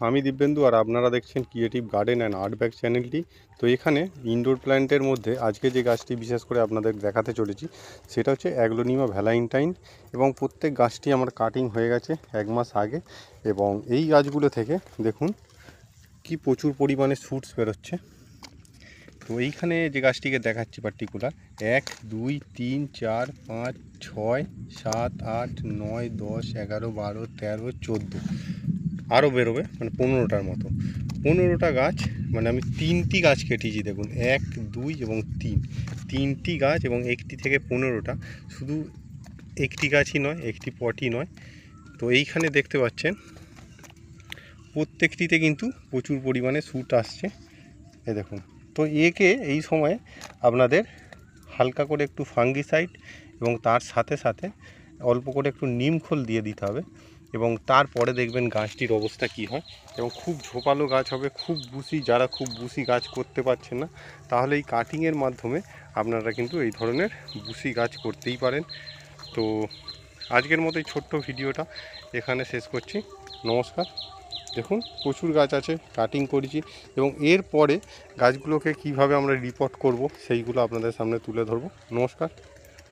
আমি দিব্যেন্দু আর আপনারা দেখছেন creative garden and art bag চ্যানেলটি। তো এখানে ইনডোর প্ল্যান্টের মধ্যে আজকে যে গাছটি বিশেষ করে আপনাদের দেখাতে চলেছি সেটা হচ্ছে অ্যাগ্লোনিমা ভ্যালাইন্টাইন, এবং প্রত্যেক গাছটি আমার কাটিং হয়ে গেছে 1 মাস আগে। এবং এই গাছগুলো থেকে দেখুন কি প্রচুর পরিমাণে শুটস বেরোচ্ছে। তো এইখানে যে গাছটিকে দেখাচ্ছি পার্টিকুলার 1 2 3 4 5 6 7 8 9 10 11 12 13 14 আরও বেরোবে, মানে 15টার মতো। 15টা গাছ, মানে আমি 3টি গাছ কেটেছি। দেখুন 1 2 এবং 3টি গাছ, এবং একটি থেকে 15টা। শুধু একটি গাছই নয়, একটি পটই নয়। তো এইখানে দেখতে পাচ্ছেন প্রত্যেকটিতে কিন্তু প্রচুর পরিমাণে শ্যুট আসছে। এই দেখুন। তো একে এই সময় আপনাদের হালকা করে একটু ফাঙ্গিসাইড এবং তার সাথে সাথে অল্প করে একটু নিমখোল দিয়ে দিতে হবে, এবং তারপরে দেখবেন গাছটির অবস্থা কি হয়। এবং খুব ঝোপালো গাছ হবে, খুব বুশি। যারা খুব বুশি গাছ করতে পারছেন না, তাহলে এই কাটিংয়ের মাধ্যমে আপনারা কিন্তু এই ধরনের বুশি গাছ করতেই পারেন। তো আজকের মতো এই ছোট্ট ভিডিওটা এখানে শেষ করছি। নমস্কার। দেখুন প্রচুর গাছ আছে, কাটিং করেছি, এবং এরপরে গাছগুলোকে কিভাবে আমরা রিপোর্ট করব সেইগুলো আপনাদের সামনে তুলে ধরবো। নমস্কার।